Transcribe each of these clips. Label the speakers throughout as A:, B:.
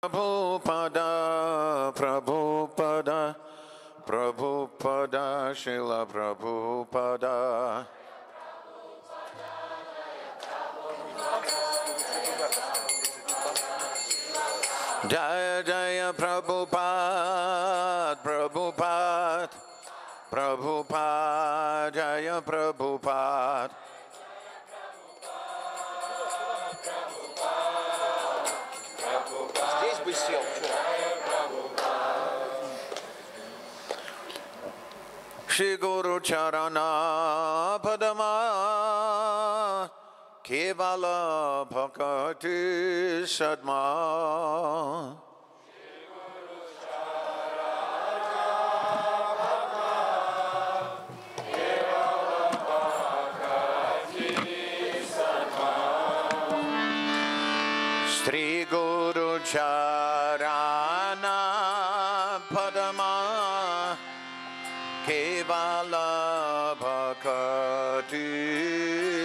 A: Prabhupada, Prabhupada, Prabhupada, Srila Prabhupada. Jaya Jaya Prabhupada, Prabhupada, Prabhupada, Jaya Prabhupada.
B: Здесь бы сел.
A: Shri Guru Charana Padama Kevala Bhakti Sadma. Shri Guru Charana Padama Kevala Bhakti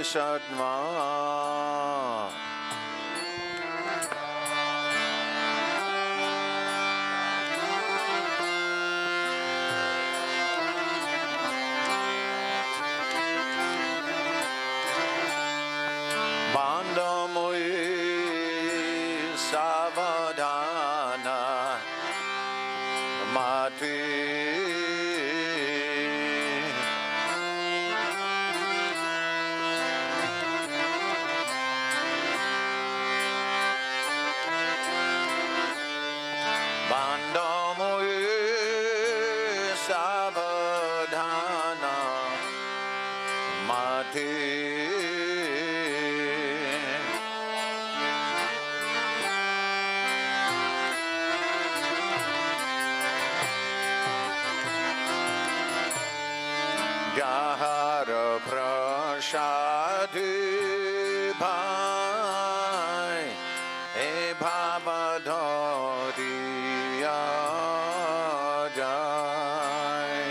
A: Sadma. Bandamui Savadana Mati. Bandamui Savadana Mati. Jahara Prashadi Bhai E Bhavadhariya Jai.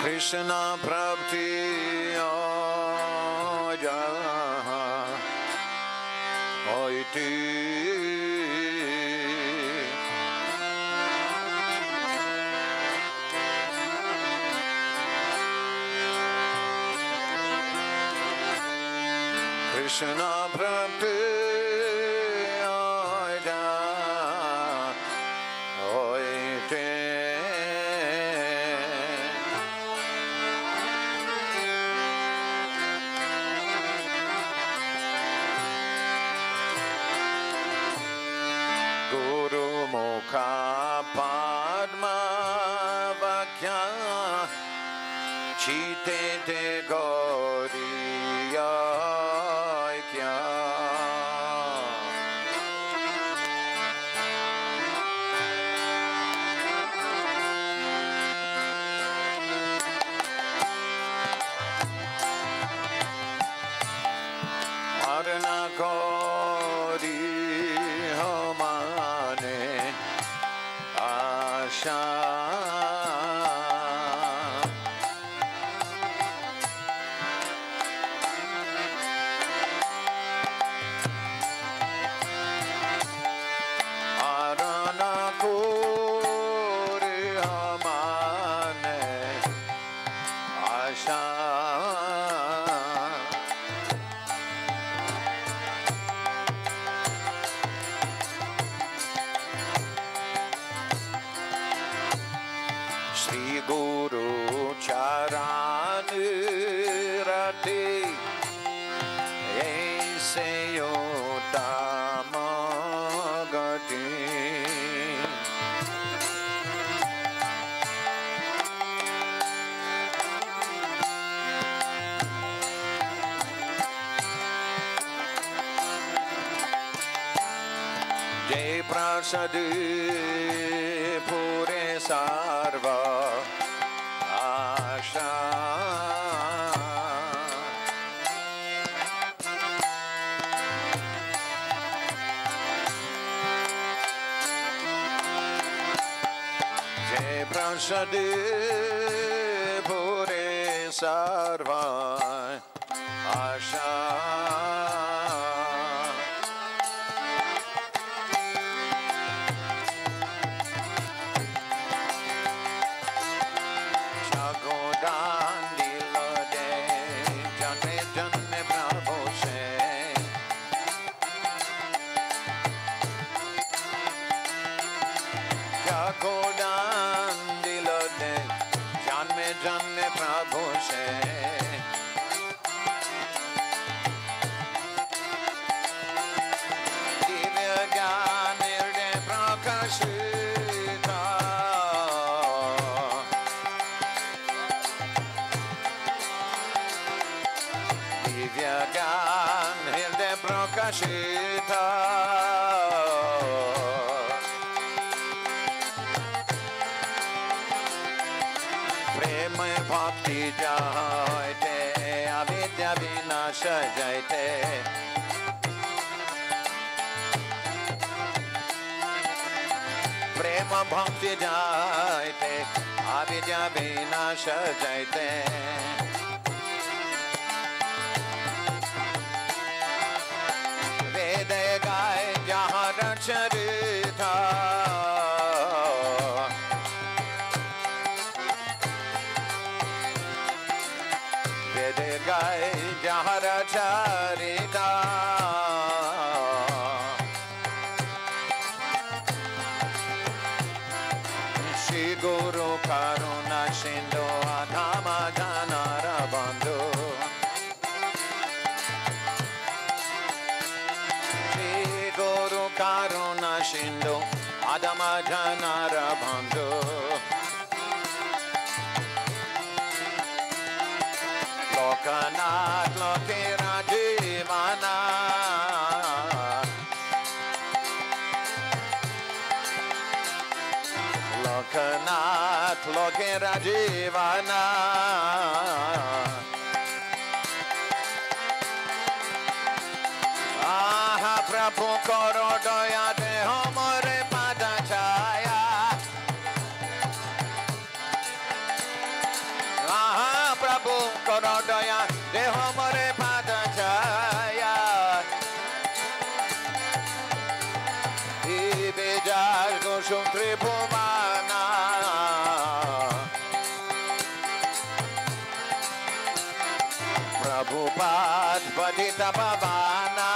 A: Krishna Prabhati Oiti Krishna Prabhati Oiti Padma Vakya Chite Te Gauriya Kya. Arna Gauri Hamane Asha Arana Kuri Hamane Asha Guru Charani Rati Eseyo Tamagati. Jai Prasadi Pure Sarva Asha prasad pure sarva asha jagodan dilode janme janme prabhu se jagodan dilode janme janme prabhu se divya gyan nirde prakashita divya gyan nirde prakashita प्रेम भक्ति जायते अविद्या विनाश जायते प्रेम भक्ति जायते अविद्या विनाश जायते वेद गाय जहाँ रचरिता गाय जहाँ रचरिता श्री गुरु करुणा सिंधु अधम जनार बंधु श्री गुरु करुणा सिंधु अधम जनार बंधु Lokanath lokera jivana Lokanath lokera jivana Aha Prabhu karo daya deho more pada chaya Prabhu karo daya deho more pada chaya Ibejal goshum tribhumana Prabhupada padita pavana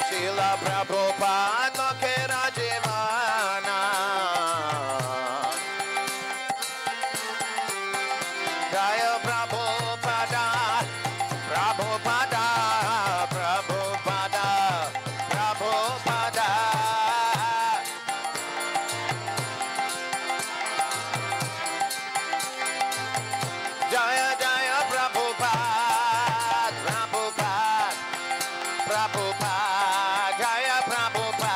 A: Srila Prabhupada lokera jivana Jaya Prabhupada, Prabhupada, Prabhupada, Prabhupada. Jaya Jaya Prabhupada, Prabhupada, Prabhupada, Jaya Prabhupada.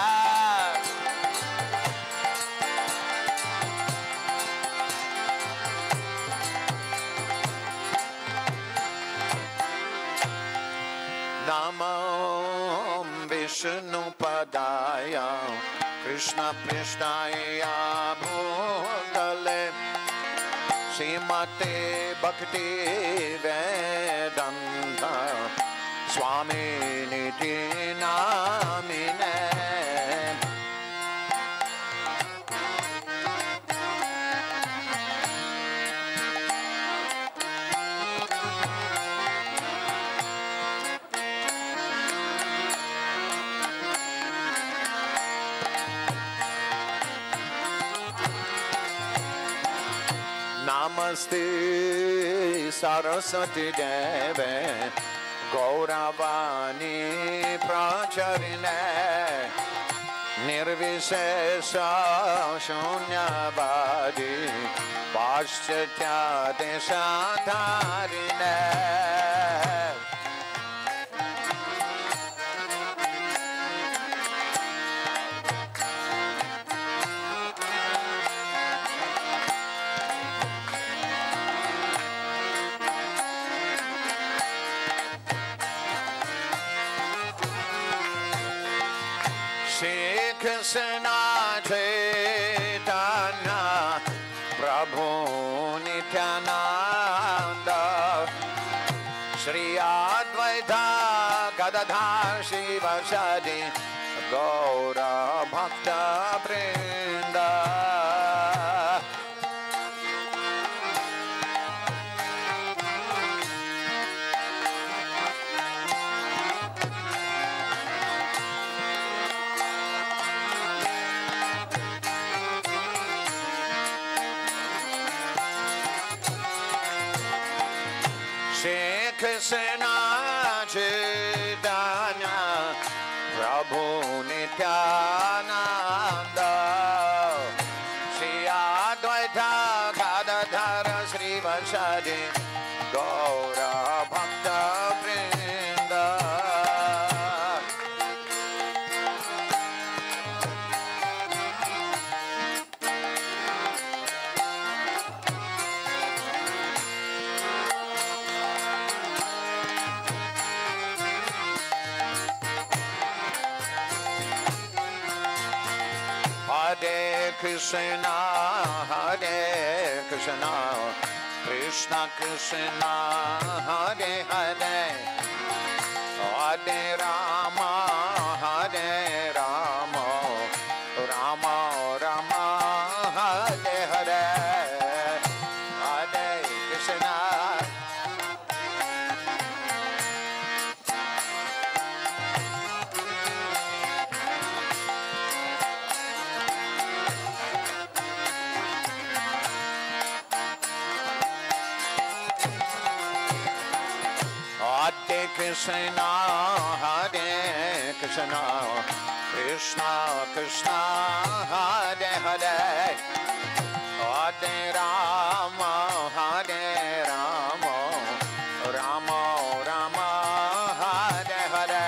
A: Namo Vishnu Padaya Krishna Prishnaya Bhutale Srimate Bhakti Vedanta Swami Niti Namine Namaste Saraswati Deve Gauravani Pracharine Nirvishesha Shunyavadi Paschatya Deshatharine Shri Krishna Chaitanya Prabhu Nityananda Shri Advaita Gadadhar Shivasadi Gaura Bhakta Vrinda Shri Krishna Chaitanya Prabhu Nityananda Shri Advaita Gadadhara Shri Vasadi Gaura Bhakta Vrinda Hare Krishna, Hare Krishna, Krishna Krishna, Hare Hare, Hare Rama, Hare Rama, Rama Rama, Hare Hare, Hare Krishna. Hare Krishna, Hare Krishna, Krishna Krishna, Hare Hare, Hare Rama, Hare Rama, Rama Rama, Hare Hare.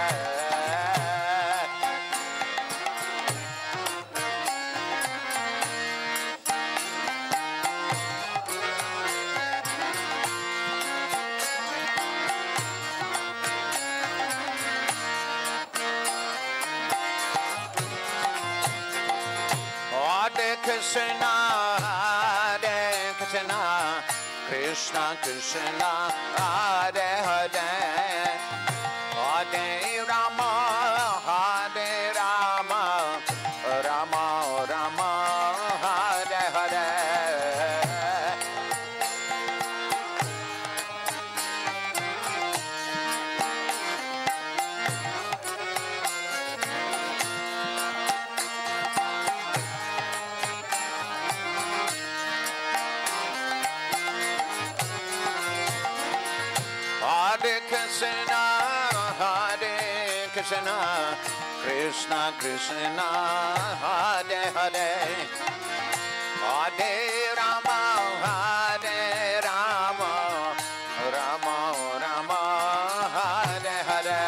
A: Hare Krishna, Hare Krishna, Krishna Krishna, Hare Hare, Hare Rama, Hare Rama, Rama Rama, Hare Hare. Hare Krishna, Hare Krishna, Krishna Krishna, Hare Hare, Hare Rama, Hare Rama, Rama Rama, Hare Hare.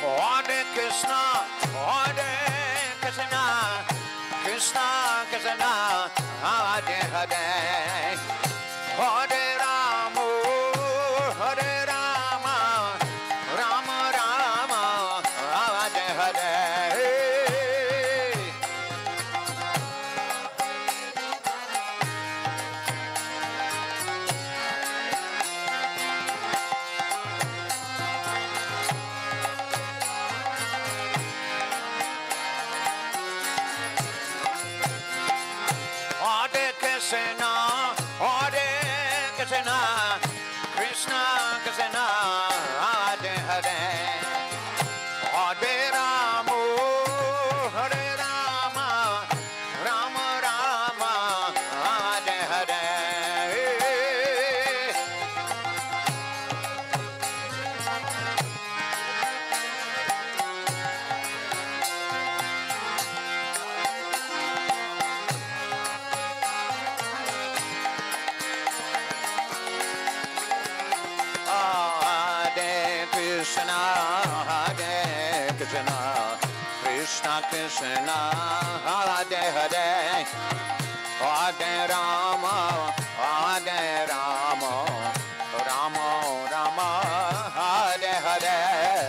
A: Hare Krishna, Hare Krishna, Krishna Krishna, Hare Hare, Hare Rama, Hare Rama, Rama Rama, Hare Hare. Hare Krishna, Hare Krishna, Krishna Krishna, Hare Hare, Hare Rama, Hare Rama, Rama Rama, Hare Hare. Krishna, Hare Krishna, Krishna Krishna, Hare Hare, Hare Rama, Hare Rama, Rama Rama, Hare Hare.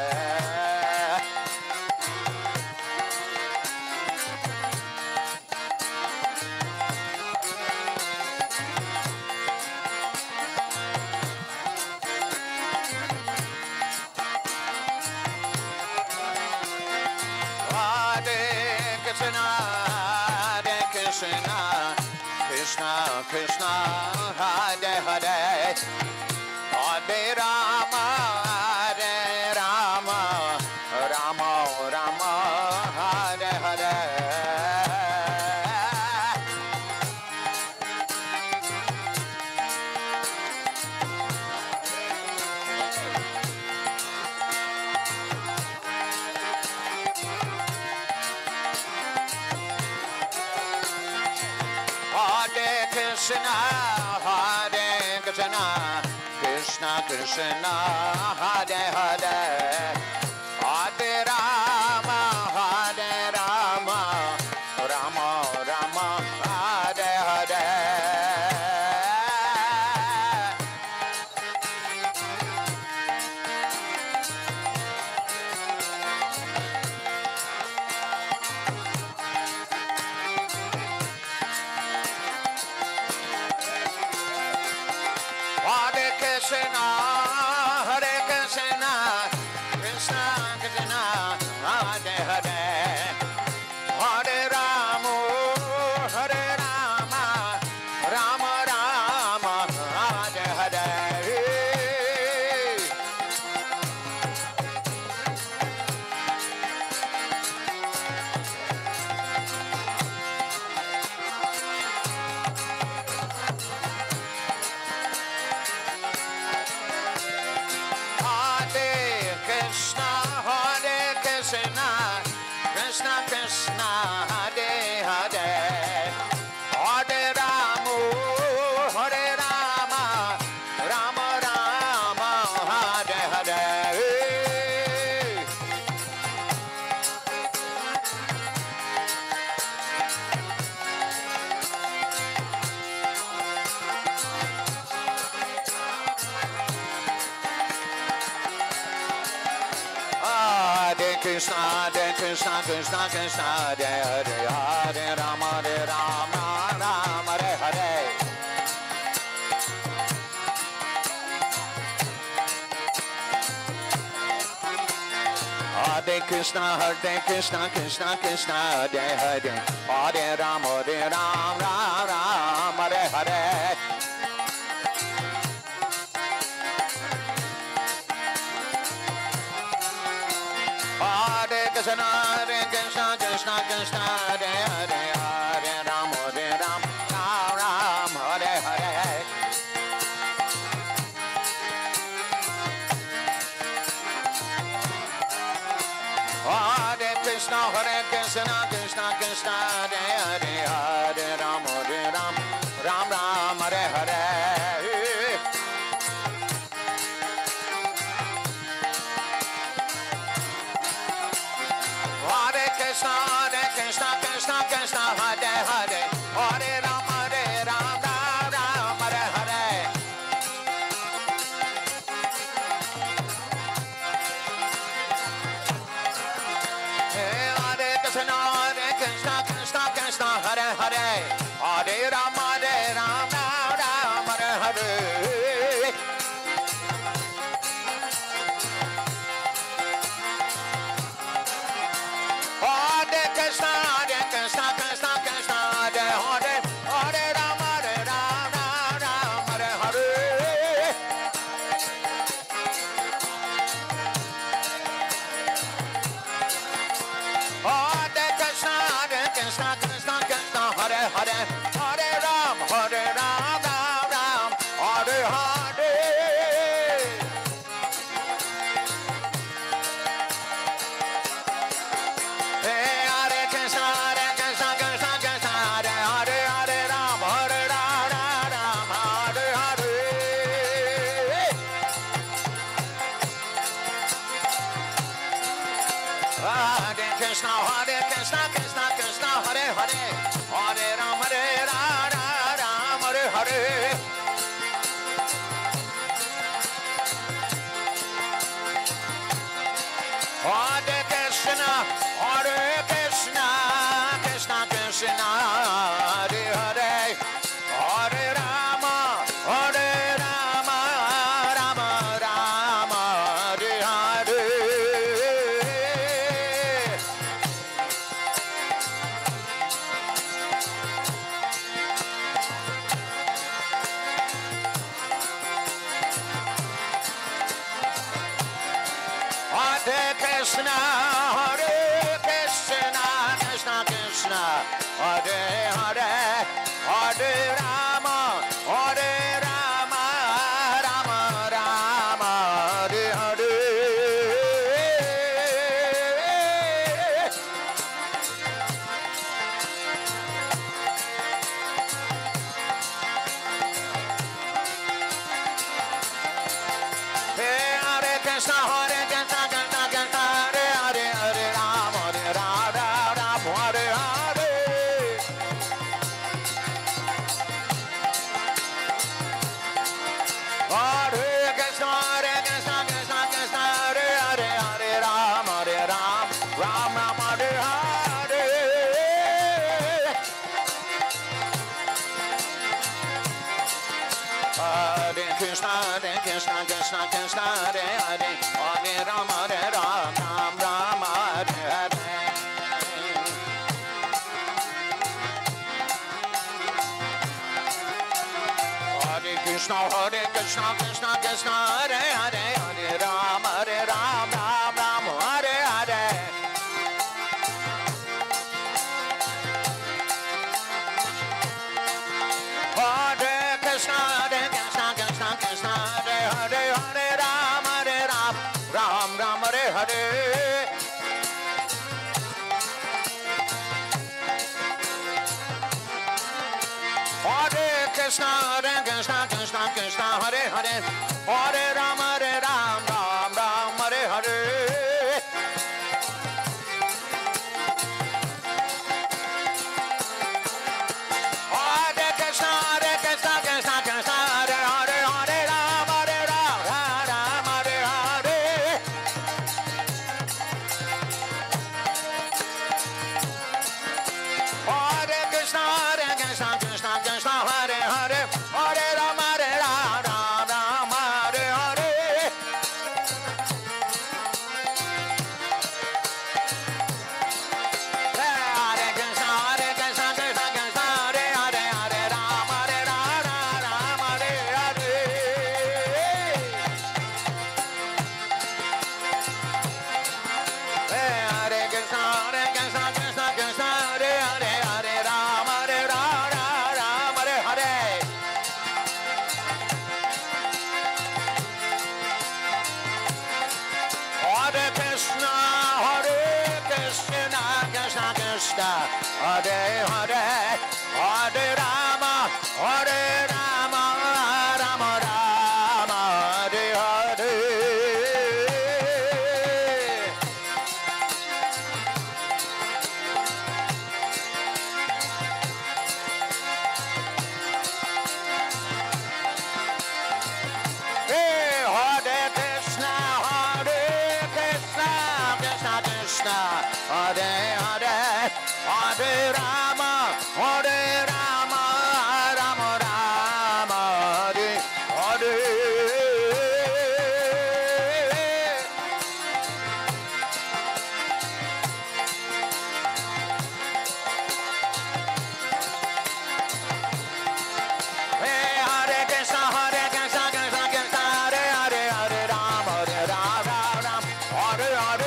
A: Krishna, Krishna Krishna, Hare Hare, Hare Rama, Hare Rama, Rama Rama, Hare Hare. Krishna, Hare Krishna, Krishna Krishna, Hare Hare, Hare Rama, Hare Rama, Rama Rama, Hare Hare. Krishna, Hare Krishna, Krishna Krishna, Hare Hare, Hare Rama, Hare Rama, Rama Rama, Hare Hare. Krishna Krishna, Hare Hare, Hare Rama, Hare Rama, Rama Rama, Hare Hare. Krishna, Hare Krishna, Krishna Krishna, Hare Hare, Hare Rama, Rama, Hare Hare. Hare Krishna, Krishna Krishna, Hare Hare, Hare Rama, Rama, Hare Hare. Krishna, Krishna Krishna, Hare Hare, Hare Rama, Rama, Hare Hare. Hare Krishna, Krishna Krishna, Hare Hare, Hare Rama, Rama, Hare Hare. Krishna, Krishna Krishna, Hare Hare, Hare Rama, Rama, Hare Hare. Hare Krishna, Krishna, Hare Hare, Hare Rama, Rama, Hare Hare. Krishna, Krishna Krishna, Hare Hare, Hare Rama, Rama, Hare Hare. Hare Hare Krishna, Krishna Krishna, Hare Hare, Hare Ram, Ram, Hare Hare. Hare Krishna, Krishna Krishna, Hare Hare, Hare Rama, Rama Rama, Hare Hare. Hare Krishna, Krishna Krishna, Hare Hare, Hare Rama, Rama Rama, Hare Hare. Hare Krishna, Krishna Krishna, Hare Hare, Hare Rama, Rama Hare Hare. Hare Krishna, Krishna Krishna, Hare Hare, Hare Rama, Rama Hare Hare. Hare Krishna, Krishna Krishna, Hare Hare, Hare Rama, Rama Hare Hare. Hare Krishna, Krishna Krishna, Hare Hare, Hare Rama, Rama Hare Hare. Hare Krishna, Krishna, Hare Hare, Hare Rama, Rama Hare Hare. Hare Krishna, Krishna, Hare Hare, Hare Rama, Rama Hare Hare. Hare Krishna, Krishna, Hare Hare, Hare Rama, Rama Hare Hare. Hare Krishna, Krishna, Hare Hare, Hare Rama, Rama Hare Hare. Hare Krishna, Krishna, Hare Hare, Hare Rama, Rama Hare Hare. Hare Krishna, Krishna, Hare Hare, Hare Rama, Rama Hare Hare. Hare Krishna, Krishna Krishna, Hare Hare, Hare Rama, Rama Hare Hare. Hare Krishna, Krishna Krishna, Hare Hare, Hare Rama, Rama Hare Hare. Hare Krishna, Hare Hare, Hare Rama, Hare Hare.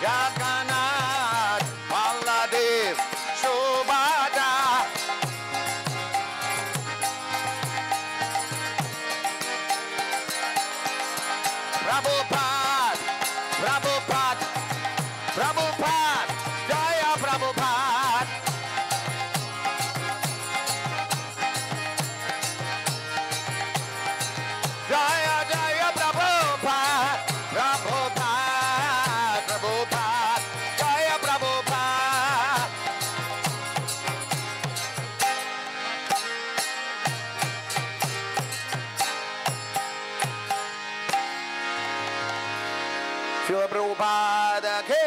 A: Jagannath, Baladev, Subhadra. Prabhupada, Prabhupada, Prabhupada, Jaya Prabhupada. Jaya Jaya Prabhupada, Prabhupada, Prabhupada, Jaya Prabhupada. Srila Prabhupada ki